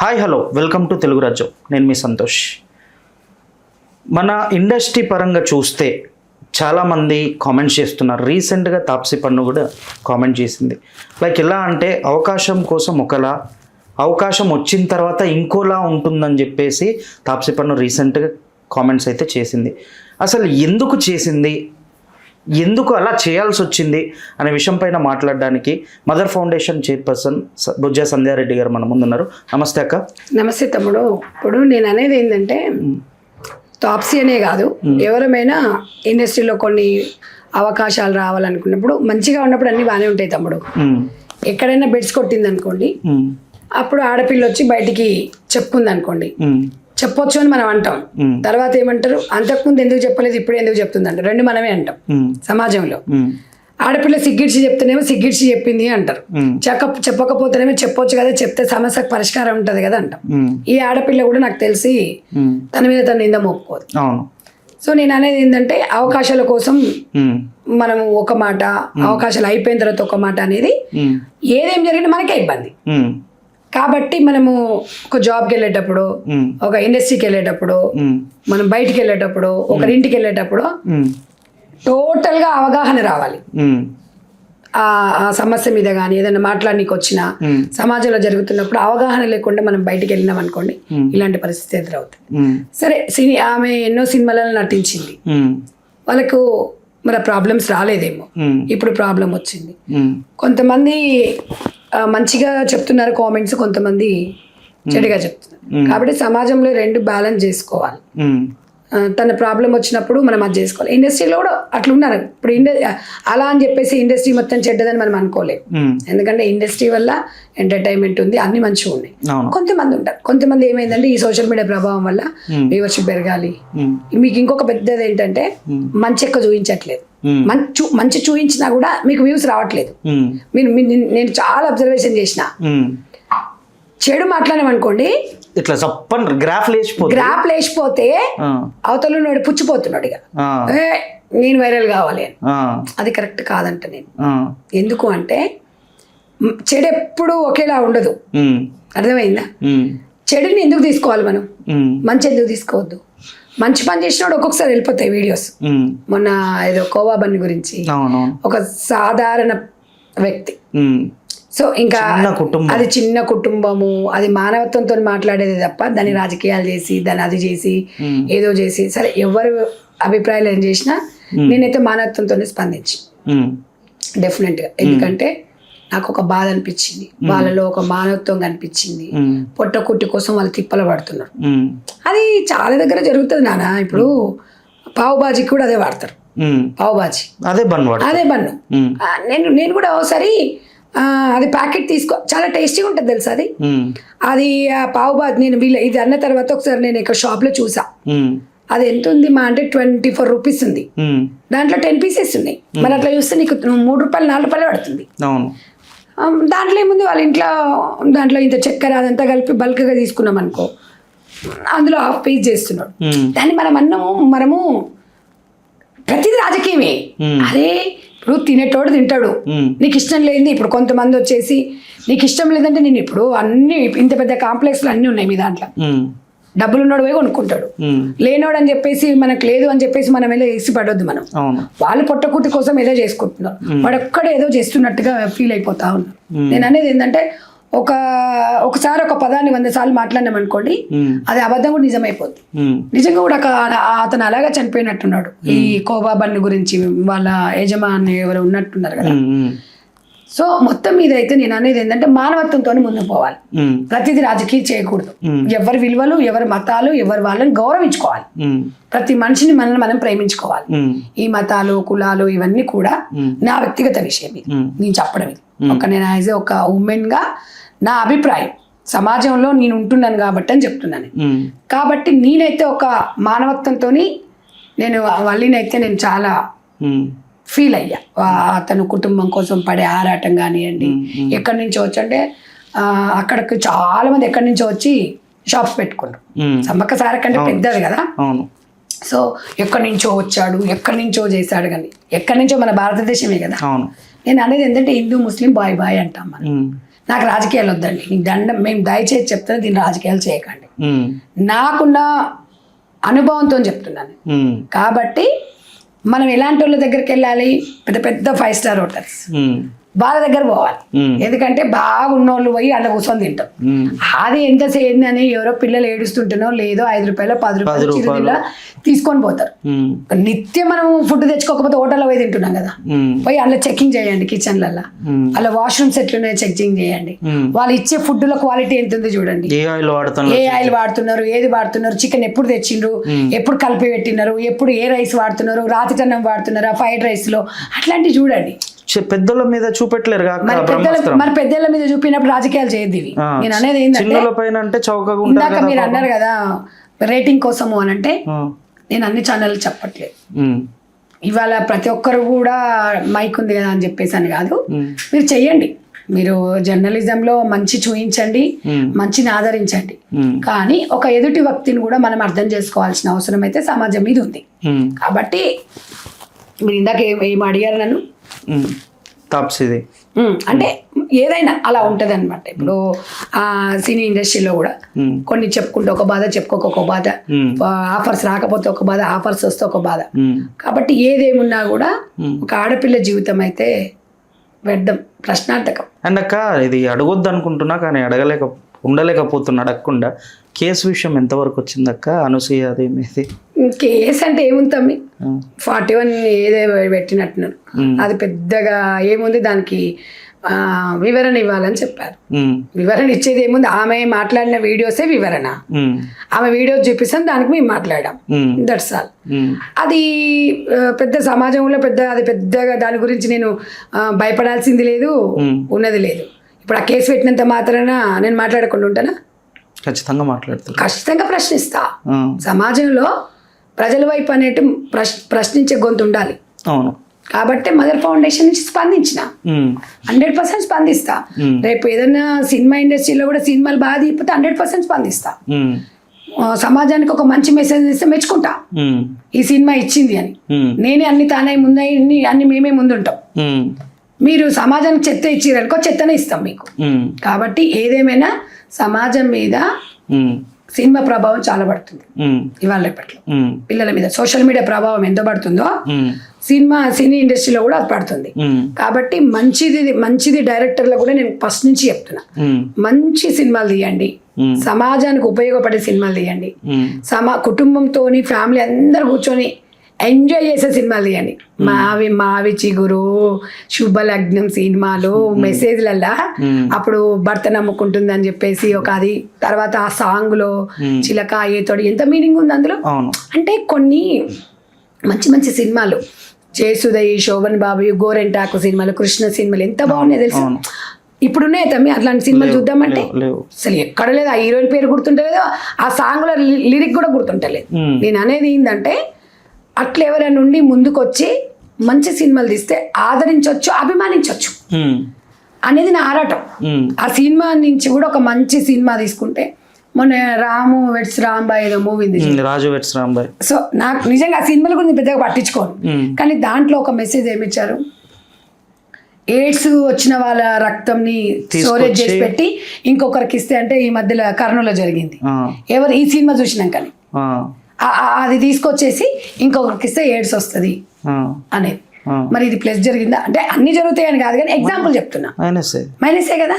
Hi hello welcome to Telugu రాజ్యం. నేను మీ సంతోష్. మన ఇండస్ట్రీ పరంగా చూస్తే చాలామంది కామెంట్స్ చేస్తున్నారు. రీసెంట్గా తాప్సీ పన్ను కూడా కామెంట్ చేసింది. లైక్ ఎలా అంటే అవకాశం కోసం ఒకలా, అవకాశం వచ్చిన తర్వాత ఇంకోలా ఉంటుందని చెప్పేసి తాప్సీ పన్ను రీసెంట్గా కామెంట్స్ అయితే చేసింది. అసలు ఎందుకు చేసింది, ఎందుకు అలా చేయాల్సి వచ్చింది అనే విషయం పైన మాట్లాడడానికి మదర్ ఫౌండేషన్ చైర్పర్సన్ బుజ్జా సంధ్యారెడ్డి గారు మన ముందు ఉన్నారు. నమస్తే అక్క. నమస్తే తమ్ముడు. ఇప్పుడు నేను అనేది ఏంటంటే తాప్సీ అనే కాదు, ఎవరమైనా ఇండస్ట్రీలో కొన్ని అవకాశాలు రావాలనుకున్నప్పుడు మంచిగా ఉన్నప్పుడు అన్నీ బాగానే ఉంటాయి తమ్ముడు. ఎక్కడైనా బెడ్స్ కొట్టింది అనుకోండి, అప్పుడు ఆడపిల్ల వచ్చి బయటికి చెప్పుకుంది అనుకోండి, చెప్పొచ్చు అని మనం అంటాం. తర్వాత ఏమంటారు, అంతకుముందు ఎందుకు చెప్పలేదు ఇప్పుడు ఎందుకు చెప్తుంది అంటారు. రెండు మనమే అంటాం సమాజంలో. ఆడపిల్ల సిగ్గిడ్చి చెప్తేనేమో సిగ్గిడ్చి చెప్పింది అంటారు, చెప్పకపోతేనేమో చెప్పొచ్చు కదా, చెప్తే సమస్యకు పరిష్కారం ఉంటుంది కదా అంటాం. ఈ ఆడపిల్ల కూడా నాకు తెలిసి తన మీద తన నింద మోపుకోదు. సో నేను అనేది ఏంటంటే అవకాశాల కోసం మనము ఒక మాట, అవకాశాలు అయిపోయిన తర్వాత ఒక మాట అనేది ఏదేం జరిగినా మనకే ఇబ్బంది. కాబట్టి మనము ఒక జాబ్కి వెళ్ళేటప్పుడు, ఒక ఇండస్ట్రీకి వెళ్ళేటప్పుడు, మనం బయటికి వెళ్ళేటప్పుడు, ఒకరింటికి వెళ్ళేటప్పుడు టోటల్గా అవగాహన రావాలి. ఆ సమస్య మీద కానీ ఏదైనా మాట్లాడనీకి వచ్చినా, సమాజంలో జరుగుతున్నప్పుడు అవగాహన లేకుండా మనం బయటికి వెళ్ళినాం అనుకోండి, ఇలాంటి పరిస్థితి ఎదురవుతాయి. సరే, ఆమె ఎన్నో సినిమాలలో నటించింది, వాళ్ళకు మరి ప్రాబ్లమ్స్ రాలేదేమో, ఇప్పుడు ప్రాబ్లం వచ్చింది. కొంతమంది మంచిగా చెప్తున్నారు కామెంట్స్, కొంతమంది చెడుగా చెప్తున్నారు. కాబట్టి సమాజంలో రెండు బ్యాలెన్స్ చేసుకోవాలి. తన ప్రాబ్లం వచ్చినప్పుడు మనం అది చేసుకోవాలి. ఇండస్ట్రీలో కూడా అట్లా ఉన్నారు. ఇప్పుడు అలా అని చెప్పేసి ఇండస్ట్రీ మొత్తం చెడ్డదని మనం అనుకోలేము. ఎందుకంటే ఇండస్ట్రీ వల్ల ఎంటర్టైన్మెంట్ ఉంది, అన్ని మంచిగా ఉన్నాయి. కొంతమంది ఉంటారు, కొంతమంది ఏమైందంటే ఈ సోషల్ మీడియా ప్రభావం వల్ల వ్యూవర్షిప్ పెరగాలి. మీకు ఇంకొక పెద్దది ఏంటంటే మంచి ఎక్కువ చూపించట్లేదు. మంచి చూపించినా కూడా మీకు వ్యూస్ రావట్లేదు. నేను చాలా అబ్జర్వేషన్ చేసిన, చెడు మాట్లాడమనుకోండి, ఇట్లా గ్రాఫ్ లేచిపోతే అవతల నోడి పుచ్చిపోతున్నాడు, ఇక నేను వైరల్ కావాలి అని. అది కరెక్ట్ కాదంట నేను. ఎందుకు అంటే చెడు ఎప్పుడు ఒకేలా ఉండదు, అర్థమైందా? చెడుని ఎందుకు తీసుకోవాలి మనం, మంచి ఎందుకు తీసుకోవద్దు? మంచి పని చేసినోడు ఒక్కొక్కసారి వెళ్ళిపోతాయి వీడియోస్. మొన్న ఏదో కోవా బన్ని గురించి, ఒక సాధారణ వ్యక్తి. సో ఇంకా అది చిన్న కుటుంబము, అది మానవత్వంతో మాట్లాడేది తప్ప దాన్ని రాజకీయాలు చేసి, దాన్ని అది చేసి, ఏదో చేసి, సరే ఎవరు అభిప్రాయాలు ఏం చేసినా నేనైతే మానవత్వంతోనే స్పందించి డెఫినెట్గా. ఎందుకంటే నాకు ఒక బాధ అనిపించింది, వాళ్ళలో ఒక మానవత్వం కనిపించింది. పొట్ట కుట్టి కోసం వాళ్ళు తిప్పలు పడుతున్నారు. అది చాలా దగ్గర జరుగుతుంది నాన్న. ఇప్పుడు పావు బాజీకి కూడా అదే వాడతారు, పావు బాజీ అదే బన్ను. నేను కూడా ఒకసారి అది ప్యాకెట్ చాలా టేస్టీగా ఉంటుంది తెలుసా అది. అది పావు బాజీ నేను ఇది అన్న తర్వాత ఒకసారి నేను ఇక్కడ షాప్లో చూసా. అది ఎంత ఉంది మా అంటే 24 రూపీస్ ఉంది, దాంట్లో 10 పీసెస్ ఉన్నాయి. మరి అట్లా చూస్తే నీకు 3 రూపాయలు 4 రూపాయలు పడుతుంది. దాంట్లో ఏముంది, వాళ్ళ ఇంట్లో దాంట్లో ఇంత చక్కెర అదంతా కలిపి బల్క్గా తీసుకున్నాం అనుకో, అందులో ½ పీస్ చేస్తున్నాడు. దాన్ని మనము ప్రతిదీ రాజకీయమే. అదే ఇప్పుడు తినేటోడు తింటాడు, నీకు ఇష్టం లేనిది. ఇప్పుడు కొంతమంది వచ్చేసి నీకు ఇష్టం లేదంటే నేను ఇప్పుడు అన్ని ఇంత పెద్ద కాంప్లెక్స్లు అన్నీ ఉన్నాయి మీ దాంట్లో, డబ్బులు ఉన్నాడు పోయి కొనుక్కుంటాడు. లేనోడు అని చెప్పేసి మనకు లేదు అని చెప్పేసి మనం ఏదో వేసి పడొద్దు. మనం వాళ్ళు పొట్టకుట్టి కోసం ఏదో చేసుకుంటున్నారు, వాడు ఒక్కడే ఏదో చేస్తున్నట్టుగా ఫీల్ అయిపోతా ఉన్నారు. నేను అనేది ఏంటంటే ఒకసారి ఒక పదాన్ని 100 సార్లు మాట్లాడినాం అనుకోండి, అది అబద్ధం కూడా నిజమైపోద్ది. నిజంగా కూడా అతను అలాగా చనిపోయినట్టున్నాడు. ఈ కోవా బన్ను గురించి వాళ్ళ యజమాని ఎవరు ఉన్నట్టున్నారు కదా. సో మొత్తం మీద అయితే నేను అనేది ఏంటంటే మానవత్వంతో ముందుకు పోవాలి, ప్రతిదీ రాజకీయం చేయకూడదు. ఎవరి విలువలు, ఎవరి మతాలు, ఎవరి వాళ్ళని గౌరవించుకోవాలి. ప్రతి మనిషిని మనం ప్రేమించుకోవాలి. ఈ మతాలు, కులాలు ఇవన్నీ కూడా నా వ్యక్తిగత విషయం, ఇది నేను చెప్పడం. ఇది నేను యాజ్ ఒక ఉమెన్ గా నా అభిప్రాయం, సమాజంలో నేను ఉంటున్నాను కాబట్టి అని చెప్తున్నాను. కాబట్టి నేనైతే ఒక మానవత్వంతో నేను వల్లినైతే నేను చాలా ఫీల్ అయ్యా. అతను కుటుంబం కోసం పడే ఆరాటం కానివ్వండి, ఎక్కడి నుంచో వచ్చి అంటే అక్కడికి చాలా మంది ఎక్కడి నుంచో వచ్చి షాప్స్ పెట్టుకున్నారు. సమ్మక్క సారక్క అంటే పెద్దది కదా. సో ఎక్కడి నుంచో వచ్చాడు, ఎక్కడి నుంచో చేశాడు, కానీ ఎక్కడి నుంచో మన భారతదేశమే కదా. నేను అనేది ఏంటంటే హిందూ ముస్లిం బాయ్ బాయ్ అంటాం మనం. ఉమ్, నాకు రాజకీయాలు వద్దండి, నీకు దండం, మేము దయచేసి చెప్తాను దీన్ని రాజకీయాలు చేయకండి. ఉమ్, నాకున్న అనుభవంతో చెప్తున్నాను. ఉమ్, కాబట్టి మనం ఎలాంటి వాళ్ళ దగ్గరికి వెళ్ళాలి, పెద్ద పెద్ద 5 స్టార్ హోటల్స్ ఉమ్, వాళ్ళ దగ్గర పోవాలి. ఉమ్, ఎందుకంటే బాగా ఉన్నోళ్ళు పోయి అలా కూర్చొని తింటాం. ఉమ్, అది ఎంత సేందని ఎవరో పిల్లలు ఏడుస్తుంటున్నో లేదో 5 రూపాయలు 10 రూపాయలు చిరుతిళ్ళ తీసుకొని పోతారు. ఉమ్, నిత్యం మనం ఫుడ్ తెచ్చుకోకపోతే హోటల్లో పోయి తింటున్నాం కదా. ఉమ్, పోయి అందులో చెకింగ్ చేయండి, కిచెన్లలో ఉమ్, అలా వాష్రూమ్స్ ఎట్లున్నాయో చెకింగ్ చేయండి. ఉమ్. వాళ్ళు ఇచ్చే ఫుడ్ లో క్వాలిటీ ఎంత ఉంది చూడండి. ఏ ఆయిల్ వాడతాను? ఏ ఆయిల్ వాడుతున్నారు, ఏది వాడుతున్నారు, చికెన్ ఎప్పుడు తెచ్చిండ్రు, ఎప్పుడు కలిపి పెట్టినారు, ఎప్పుడు ఏ రైస్ వాడుతున్నారు, రాతి అన్నం వాడుతున్నారా ఫ్రైడ్ రైస్ లో, అట్లాంటివి చూడండి. పెద్దల మీద చూపెట్టలేరు మరి పెద్దల మీద చూపినప్పుడు రాజకీయాలు చేయద్దు ఇవి. నేను అనేది ఏంటంటే చిన్నల పైన అంటే చౌకగా ఇందాక ఉంటారు మీరు అన్నారు కదా రేటింగ్ కోసము అని అంటే, ఆ, నేను అన్ని ఛానల్ చెప్పట్లేదు. ఉమ్, ఇవాళ ప్రతి ఒక్కరు కూడా మైక్ ఉంది కదా అని చెప్పేసి అని కాదు, ఉమ్, మీరు చెయ్యండి. మీరు జర్నలిజంలో మంచి చూపించండి, ఉమ్, మంచిని ఆదరించండి. ఉమ్, కానీ ఒక ఎదుటి వ్యక్తిని కూడా మనం అర్థం చేసుకోవాల్సిన అవసరం అయితే సమాజం మీద ఉంది. ఉమ్, కాబట్టి మీరు ఇందాక ఏం అడిగారు నన్ను, ఉమ్, తాప్సిది. అంటే ఏదైనా అలా ఉంటుంది అనమాట. ఇప్పుడు సినీ ఇండస్ట్రీలో కూడా ఉమ్, కొన్ని చెప్పుకుంటే ఒక బాధ, చెప్పుకోక ఒక బాధ, ఉమ్, ఆఫర్స్ రాకపోతే ఒక బాధ, ఆఫర్స్ వస్తే ఒక బాధ. ఉమ్, కాబట్టి ఏదేమున్నా కూడా ఉమ్. ఒక ఆడపిల్ల జీవితం అయితే వ్యర్థం, ప్రశ్నార్థకం. అండ్ అక్క ఇది అడగొద్దు అనుకుంటున్నా కానీ ఉండలేకపోతున్నా అడగకుండా. కేసు విషయం ఎంతవరకు వచ్చింది అక్క? అనసూయ అది మీది కేసు అంటే ఏముంది తమ్మి, 41 ఏదో పెట్టినట్టున్నారు. అది పెద్దగా ఏముంది, దానికి వివరణ ఇవ్వాలని చెప్పారు. ఉమ్, వివరణ ఇచ్చేది ఏముంది, ఆమె మాట్లాడిన వీడియోసే వివరణ. ఉమ్, ఆమె వీడియోస్ చూపిస్తాం, దానికి మేము మాట్లాడాం, ఉమ్, దట్స్ ఆల్. ఉమ్, అది పెద్ద సమాజంలో అది పెద్దగా దాని గురించి నేను భయపడాల్సింది లేదు, ఉన్నది లేదు. ఇప్పుడు ఆ కేసు పెట్టినంత మాత్రాన నేను మాట్లాడకుండా ఉంటానా? ఖచ్చితంగా మాట్లాడతారు. ఖచ్చితంగా ప్రశ్నిస్తా. సమాజంలో ప్రజల వైపు అనేటి ప్రశ్నించే గొంతు ఉండాలి. అవును. కాబట్టి మదర్ ఫౌండేషన్ నుంచి స్పందించిన, 100% స్పందిస్తా. రేపు ఏదైనా సినిమా ఇండస్ట్రీలో కూడా సినిమాలు బాగా తీయకపోతే 100% స్పందిస్తా. సమాజానికి ఒక మంచి మెసేజ్ ఇస్తే మెచ్చుకుంటా, ఈ సినిమా ఇచ్చింది అని. నేనే అన్ని తానే ముందు, అన్ని మేమే ముందుంటాం. మీరు సమాజానికి చెత్త ఇచ్చిరనుకో, చెత్తనే ఇస్తాం మీకు. కాబట్టి ఏదేమైనా సమాజం మీద సినిమా ప్రభావం చాలా పడుతుంది ఇవాళ రేపట్లో. పిల్లల మీద సోషల్ మీడియా ప్రభావం ఎంత పడుతుందో సినీ ఇండస్ట్రీలో కూడా అది పడుతుంది. కాబట్టి మంచిది డైరెక్టర్లు కూడా నేను ఫస్ట్ నుంచి చెప్తున్నా, మంచి సినిమాలు తీయండి, సమాజానికి ఉపయోగపడే సినిమాలు తీయండి, కుటుంబంతో ఫ్యామిలీ అందరు కూర్చొని ఎంజాయ్ చేసే సినిమాలు తీయండి. మావి చిగురు, శుభలగ్నం సినిమాలు మెసేజ్లల్లా అప్పుడు భర్త నమ్ముకుంటుంది అని చెప్పేసి ఒక అది, తర్వాత ఆ సాంగ్ లో చిలక ఏతోడి ఎంత మీనింగ్ ఉంది అందులో. అంటే కొన్ని మంచి మంచి సినిమాలు, జయసుదయ్, శోభన్ బాబు, గోరెంటాకు సినిమాలు, కృష్ణ సినిమాలు ఎంత బాగున్నాయి తెలుసు. ఇప్పుడున్నాయి తమ్మి అట్లాంటి సినిమాలు చూద్దామంటే అసలు ఎక్కడ లేదు. ఆ హీరోయిన్ పేరు గుర్తుంటలేదు, ఆ సాంగ్ లో లిరిక్ కూడా గుర్తుంటలేదు. నేను అనేది ఏంటంటే అట్లా ఎవరైనా నుండి ముందుకు వచ్చి మంచి సినిమాలు తీస్తే ఆదరించవచ్చు, అభిమానించవచ్చు అనేది నా ఆరాటం. ఆ సినిమా నుంచి కూడా ఒక మంచి సినిమా తీసుకుంటే, మొన్న రాము వెట్స్ రాంబాయ్ ఏదో మూవీ ఉంది, రాజు వెట్స్ రాంబాయ్. సో నాకు నిజంగా ఆ సినిమాల గురించి పెద్దగా పట్టించుకోను, కానీ దాంట్లో ఒక మెసేజ్ ఏమిచ్చారు, ఎయిడ్స్ వచ్చిన వాళ్ళ రక్తంని స్టోరేజ్ చేసి పెట్టి ఇంకొకరికి ఇస్తే, అంటే ఈ మధ్యలో కర్నూలులో జరిగింది, ఎవరు ఈ సినిమా చూసినాకని అది తీసుకొచ్చేసి ఇంకొకరికి ఇస్తే ఎయిడ్స్ వస్తుంది అనేది. మరి ఇది ప్లస్ జరిగిందా అంటే అన్ని జరుగుతాయని కాదు, కానీ ఎగ్జాంపుల్ చెప్తున్నా, మైనసే కదా.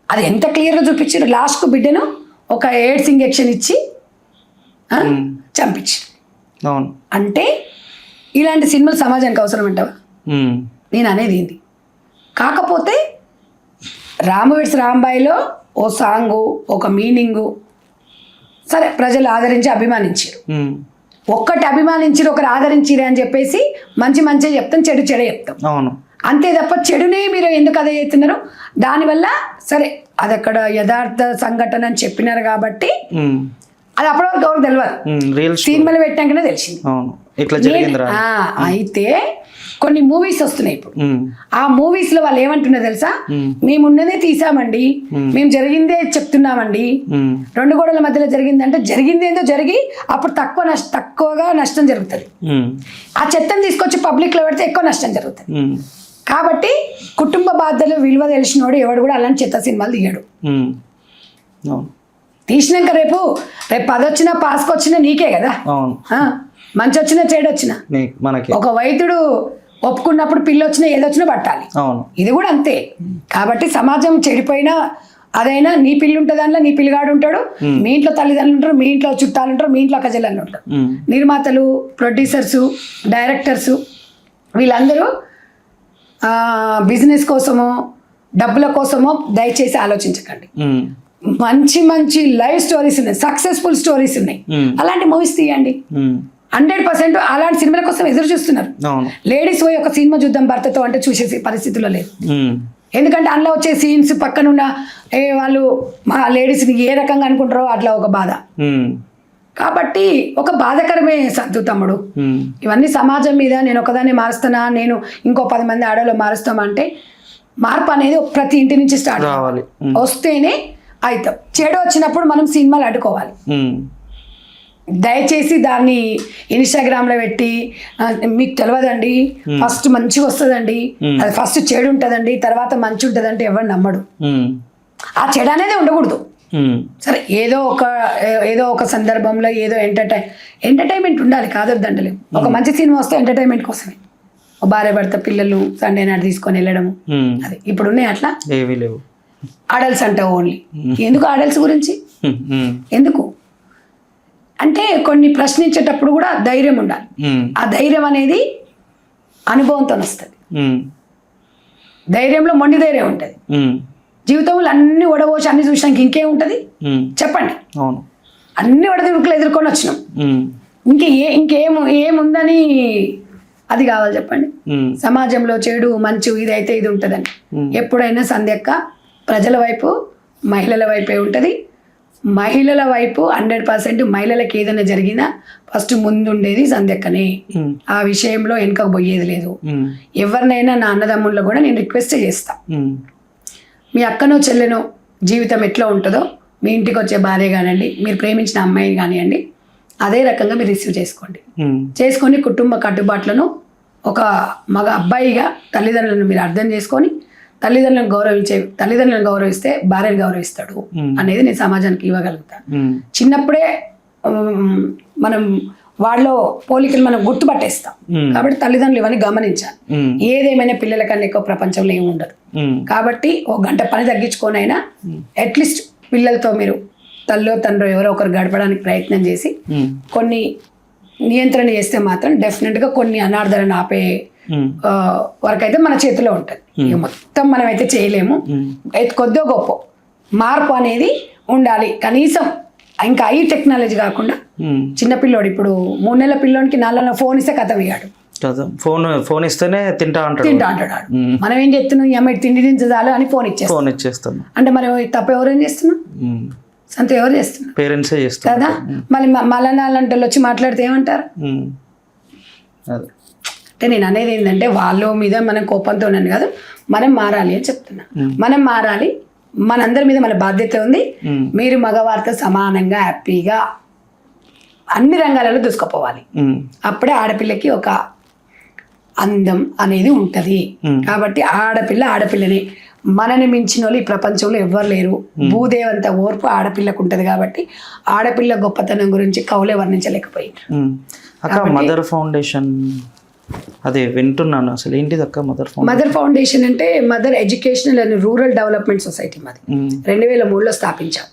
అది ఎంత క్లియర్గా చూపించారు, లాస్ట్కు బిడ్డను ఒక ఎయిడ్స్ ఇంజెక్షన్ ఇచ్చి చంపించి. అంటే ఇలాంటి సినిమాలు సమాజానికి అవసరం అంటావా? నేను అనేది ఏంటి, కాకపోతే రాము వెట్స్ రాంబాయిలో ఓ సాంగు, ఒక మీనింగు, సరే ప్రజలు ఆదరించి అభిమానించారు. ఒక్కటి అభిమానించారు, ఒకరు ఆదరించారు అని చెప్పేసి మంచి చెప్తాం, చెడే చెప్తాం. అంతే తప్ప చెడునే మీరు ఎందుకు అదే చేస్తున్నారు? దానివల్ల సరే అది అక్కడ యథార్థ సంఘటన అని చెప్పినారు కాబట్టి అది అప్పటివరకు ఎవరు తెలియదు, సినిమాలు పెట్టాకనే తెలిసింది. అయితే కొన్ని మూవీస్ వస్తున్నాయి ఇప్పుడు, ఆ మూవీస్ లో వాళ్ళు ఏమంటున్నారు తెలుసా, మేమున్నదే తీసామండి, మేము జరిగిందే చెప్తున్నామండి, 2 గోడల మధ్యలో జరిగిందంటే జరిగిందేందో జరిగి అప్పుడు తక్కువగా నష్టం జరుగుతుంది. ఆ చెత్తను తీసుకొచ్చి పబ్లిక్ లో పెడితే ఎక్కువ నష్టం జరుగుతుంది. కాబట్టి కుటుంబ బాధ్యతలు విలువ తెలిసినోడు ఎవడు కూడా అలాంటి చెత్త సినిమాలు తీయడు. అవును తీసినాక రేపు 10 వచ్చినా పాస్కి వచ్చినా నీకే కదా. అవును మంచి వచ్చినా చెడు వచ్చినా మనకి ఒక వైద్యుడు ఒప్పుకున్నప్పుడు పిల్లి వచ్చినా ఏదొచ్చినా పట్టాలి. అవును ఇది కూడా అంతే. కాబట్టి సమాజం చెడిపోయినా అదైనా నీ పిల్లి ఉంటుంది, దాంట్లో నీ పిల్లిగాడు ఉంటాడు, మీ ఇంట్లో తల్లిదండ్రులు ఉంటారు, మీ ఇంట్లో చుట్టాలు ఉంటారు, మీ ఇంట్లో అక్కజల్లు ఉంటారు. నిర్మాతలు, ప్రొడ్యూసర్సు, డైరెక్టర్సు వీళ్ళందరూ బిజినెస్ కోసమో డబ్బుల కోసమో దయచేసి ఆలోచించకండి. మంచి మంచి లైవ్ స్టోరీస్ ఉన్నాయి, సక్సెస్ఫుల్ స్టోరీస్ ఉన్నాయి, అలాంటి మూవీస్ తీయండి. 100% అలాంటి సినిమాల కోసం ఎదురు చూస్తున్నారు. లేడీస్ పోయి ఒక సినిమా చూద్దాం భర్తతో అంటే చూసే పరిస్థితిలో లేదు. ఎందుకంటే అందులో వచ్చే సీన్స్ పక్కనున్న వాళ్ళు మా లేడీస్ని ఏ రకంగా అనుకుంటారో అట్లా ఒక బాధ. కాబట్టి ఒక బాధాకరమే సద్దు తమ్ముడు. ఇవన్నీ సమాజం మీద నేను ఒకదాన్ని మారుస్తానా, నేను ఇంకో 10 మంది ఆడవాళ్ళు మారుస్తామంటే మార్పు అనేది ప్రతి ఇంటి నుంచి స్టార్ట్ కావాలి. వస్తేనే అవుతాం. చెడు వచ్చినప్పుడు మనం సినిమాలు అడ్డుకోవాలి. దయచేసి దాన్ని ఇన్స్టాగ్రామ్లో పెట్టి మీకు తెలియదండి, ఫస్ట్ మంచిగా వస్తుందండి, అది ఫస్ట్ చెడు ఉంటుందండి, తర్వాత మంచి ఉంటుందంటే ఎవరు నమ్మడు. ఆ చెడు అనేది ఉండకూడదు. సరే ఏదో ఒక సందర్భంలో ఏదో ఎంటర్టైన్మెంట్ ఉండాలి, కాదొద్దంటలేము. ఒక మంచి సినిమా వస్తే ఎంటర్టైన్మెంట్ కోసమే. భార్య భర్త పిల్లలు సండే నాడు తీసుకొని వెళ్ళడము, అది ఇప్పుడు ఉన్నాయి. అట్లా ఏమీ లేవు. ఆడల్స్ అంటే ఓన్లీ ఎందుకు ఆడల్స్ గురించి ఎందుకు అంటే కొన్ని ప్రశ్నించేటప్పుడు కూడా ధైర్యం ఉండాలి. ఆ ధైర్యం అనేది అనుభవంతో వస్తుంది. ధైర్యంలో మొండి ధైర్యం ఉంటుంది. జీవితంలో అన్ని ఒడబోసి అన్ని చూసినాక ఇంకేం ఉంటుంది చెప్పండి. అన్ని ఒడదుడుకులు ఎదుర్కొని వచ్చినాం, ఏముందని అది కావాలి చెప్పండి. సమాజంలో చెడు మంచి ఇది అయితే ఇది ఉంటుందని ఎప్పుడైనా సంధ్యక్క ప్రజల వైపు మహిళల వైపే ఉంటుంది. మహిళల వైపు 100% మహిళలకు ఏదైనా జరిగినా ఫస్ట్ ముందుండేది సంధ్యక్కనే. ఆ విషయంలో వెనుకకు పోయేది లేదు. ఎవరినైనా నా అన్నదమ్ముల్లో కూడా నేను రిక్వెస్ట్ చేస్తా, మీ అక్కనో చెల్లెనో జీవితం ఎట్లా ఉంటుందో మీ ఇంటికి వచ్చే భార్య కానివ్వండి, మీరు ప్రేమించిన అమ్మాయిని కానివ్వండి, అదే రకంగా మీరు రిసీవ్ చేసుకొని కుటుంబ కట్టుబాట్లను ఒక మగ అబ్బాయిగా తల్లిదండ్రులను మీరు అర్థం చేసుకొని తల్లిదండ్రులను గౌరవిస్తే భార్యను గౌరవిస్తాడు అనేది నేను సమాజానికి ఇవ్వగలుగుతా. చిన్నప్పుడే మనం వాళ్ళలో పోలికలు మనం గుర్తుపట్టేస్తాం. కాబట్టి తల్లిదండ్రులు ఇవన్నీ గమనించాలి. ఏదేమైనా పిల్లల కన్నా ఎక్కువ ప్రపంచంలో ఏమి ఉండదు. కాబట్టి ఒక గంట పని తగ్గించుకోనైనా అట్లీస్ట్ పిల్లలతో మీరు తల్లో తండ్రో ఎవరో ఒకరు గడపడానికి ప్రయత్నం చేసి కొన్ని నియంత్రణ చేస్తే మాత్రం డెఫినెట్గా కొన్ని అనార్థాలను ఆపే వరకు అయితే మన చేతిలో ఉంటుంది. మొత్తం మనం అయితే చేయలేము. కొద్దో గొప్ప మార్పు అనేది ఉండాలి. కనీసం ఇంకా ఈ టెక్నాలజీ కాకుండా చిన్నపిల్లోడు ఇప్పుడు 3 నెలల పిల్లోడికి 4 నెలల ఫోన్ ఇస్తే కథ వేయాడు. ఫోన్ ఇస్తేనే తింటా అంటాడు. మనం ఏం చేస్తున్నాం, ఈ అమ్మాయి తిండి దించాలి అని ఫోన్ ఇచ్చేస్తాం. అంటే మనం తప్ప ఎవరేం చేస్తున్నాం, సంత ఎవరు చేస్తున్నారు, పేరెంట్సే చేస్తారు కదా. మళ్ళీ నాలంటే వచ్చి మాట్లాడితే ఏమంటారు. అంటే నేను అనేది ఏంటంటే వాళ్ళ మీద మనం కోపంతో ఉన్నాను కాదు, మనం మారాలి అని చెప్తున్నా. మనం మారాలి, మనందరి మీద మన బాధ్యత ఉంది. మీరు మగవారితో సమానంగా హ్యాపీగా అన్ని రంగాలలో దూసుకుపోవాలి. అప్పుడే ఆడపిల్లకి ఒక అందం అనేది ఉంటుంది. కాబట్టి ఆడపిల్లనే. మనని మించిన వాళ్ళు ఈ ప్రపంచంలో ఎవ్వరు లేరు. భూదేవంత ఓర్పు ఆడపిల్లకు ఉంటుంది. కాబట్టి ఆడపిల్ల గొప్పతనం గురించి కవులే వర్ణించలేకపోయింది. అక్క మదర్ ఫౌండేషన్ అదే వింటున్నాను, అసలు ఏంటిది అక్క మదర్ ఫౌండేషన్ అంటే mother educational and rural development society మాది 2003లో స్థాపించాం.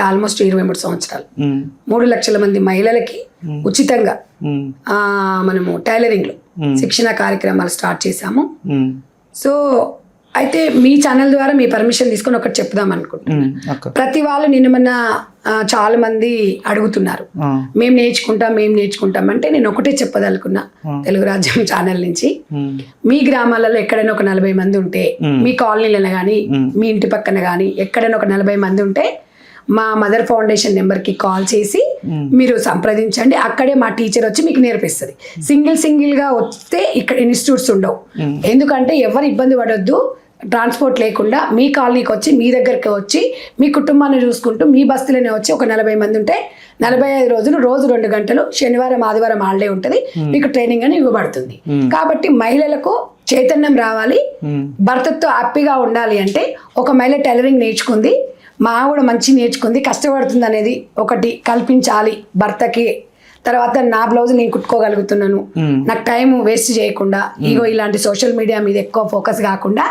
ఆల్మోస్ట్ 23 సంవత్సరాలు 3 లక్షల మంది మహిళలకి ఉచితంగా మనము టైలరింగ్ లో శిక్షణ కార్యక్రమాలు స్టార్ట్ చేశాము. సో అయితే మీ ఛానల్ ద్వారా మీ పర్మిషన్ తీసుకొని ఒకటి చెప్దాం అనుకుంటున్నాను. ప్రతి వాళ్ళు నిన్న చాలా మంది అడుగుతున్నారు, మేము నేర్చుకుంటాం అంటే నేను ఒకటే చెప్పదలుకున్నా. తెలుగు రాజ్యం ఛానల్ నుంచి మీ గ్రామాలలో ఎక్కడైనా ఒక 40 మంది ఉంటే, మీ కాలనీలలో కానీ మీ ఇంటి పక్కన కానీ ఎక్కడైనా ఒక 40 మంది ఉంటే మా మదర్ ఫౌండేషన్ నెంబర్కి కాల్ చేసి మీరు సంప్రదించండి. అక్కడే మా టీచర్ వచ్చి మీకు నేర్పిస్తుంది. సింగిల్గా వస్తే ఇక్కడ ఇన్స్టిట్యూట్స్ ఉండవు. ఎందుకంటే ఎవరు ఇబ్బంది పడొద్దు. ట్రాన్స్పోర్ట్ లేకుండా మీ కాలనీకి వచ్చి మీ దగ్గరికి వచ్చి మీ కుటుంబాన్ని చూసుకుంటూ మీ బస్తీలోనే వచ్చి ఒక 40 మంది ఉంటే 45 రోజులు రోజు 2 గంటలు శనివారం ఆదివారం హాలిడే ఉంటుంది మీకు ట్రైనింగ్ అని ఇవ్వబడుతుంది. కాబట్టి మహిళలకు చైతన్యం రావాలి, భర్తతో హ్యాపీగా ఉండాలి అంటే ఒక మహిళ టైలరింగ్ నేర్చుకుంది, మా ఆవిడ మంచి నేర్చుకుంది, కష్టపడుతుంది అనేది ఒకటి కల్పించాలి భర్తకి. తర్వాత నా బ్లౌజ్ నేను కుట్టుకోగలుగుతున్నాను, నాకు టైం వేస్ట్ చేయకుండా ఇగో ఇలాంటి సోషల్ మీడియా మీద ఎక్కువ ఫోకస్ కాకుండా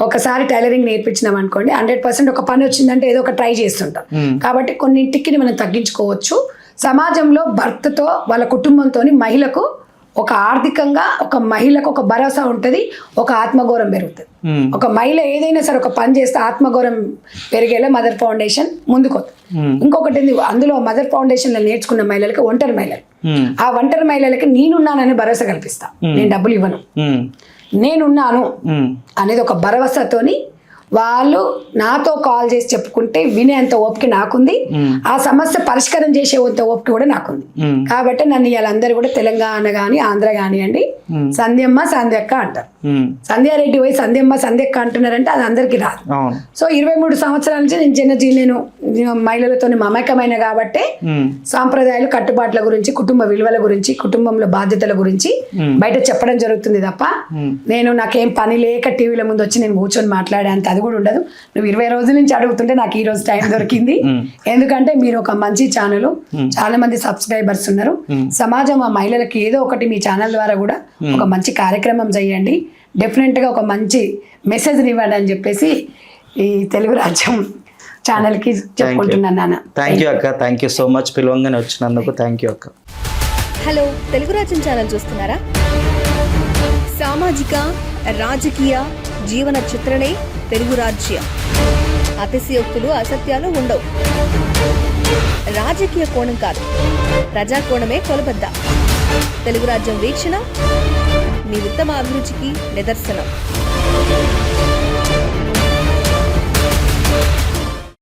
ఒకసారి టైలరింగ్ నేర్పించినాం అనుకోండి 100% ఒక పని వచ్చిందంటే ఏదో ఒక ట్రై చేస్తుంటాం. కాబట్టి కొన్నింటికి మనం తగ్గించుకోవచ్చు. సమాజంలో భర్తతో వాళ్ళ కుటుంబంతో మహిళకు ఒక ఆర్థికంగా ఒక మహిళకు ఒక భరోసా ఉంటుంది, ఒక ఆత్మగౌరవం పెరుగుతుంది. ఒక మహిళ ఏదైనా సరే ఒక పని చేస్తే ఆత్మగౌరవం పెరిగేలా మదర్ ఫౌండేషన్ ముందుకు. ఇంకొకటి అందులో మదర్ ఫౌండేషన్ లో నేర్చుకున్న మహిళలకి ఒంటరి మహిళలు, ఆ ఒంటరి మహిళలకి నేనున్నానని భరోసా కల్పిస్తా. నేను డబ్బులు ఇవ్వను, నేనున్నాను అనేది ఒక భరోసాతోని వాళ్ళు నాతో కాల్ చేసి చెప్పుకుంటే వినేంత ఓపిక నాకుంది, ఆ సమస్య పరిష్కారం చేసేంత ఓపిక కూడా నాకుంది. కాబట్టి నన్ను వీళ్ళందరూ కూడా తెలంగాణ కానీ ఆంధ్ర కానివ్వండి సంధ్యమ్మ సంధ్యక్క అంటారు. సంధ్యారెడ్డి పోయి సంధ్యమ్మ సంధ్యక్క అంటున్నారంటే అది అందరికీ రాదు. సో 23 సంవత్సరాల నుంచి నేను మహిళలతో మమేకమైన కాబట్టి సాంప్రదాయాలు కట్టుబాట్ల గురించి, కుటుంబ విలువల గురించి, కుటుంబంలో బాధ్యతల గురించి బయట చెప్పడం జరుగుతుంది తప్ప నేను నాకేం పని లేక టీవీల ముందు వచ్చి నేను కూర్చొని మాట్లాడేంత అది కూడా ఉండదు. నువ్వు 20 రోజుల నుంచి అడుగుతుంటే నాకు ఈ రోజు టైం దొరికింది. ఎందుకంటే మీరు ఒక మంచి ఛానల్, చాలా మంది సబ్స్క్రైబర్స్ ఉన్నారు. సమాజం ఆ మహిళలకి ఏదో ఒకటి మీ ఛానల్ ద్వారా కూడా ఒక మంచి కార్యక్రమం చేయండి, డెఫినెట్ గా ఒక మంచి మెసేజ్ ఇవ్వండి అని చెప్పేసి ఈ తెలుగు రాజ్యం ఛానల్ కి చెప్పుకుంటున్నాను నాన్న. థ్యాంక్ యూ అక్క, థ్యాంక్ యూ సో మచ్ పిలవంగానే వచ్చినందుకు. థ్యాంక్ యూ అక్క. హలో, తెలుగు రాజ్యం ఛానల్ చూస్తున్నారా? సామాజిక రాజకీయ జీవన చిత్రణే తెలుగు రాజ్యం. అతిశయోక్తులు అసత్యాలు ఉండవు. రాజకీయ కోణం కాదు, ప్రజా కోణమే కొలబద్ద. తెలుగు రాజ్యం వీక్షణ మీ ఉత్తమ అభిరుచికి నిదర్శనం.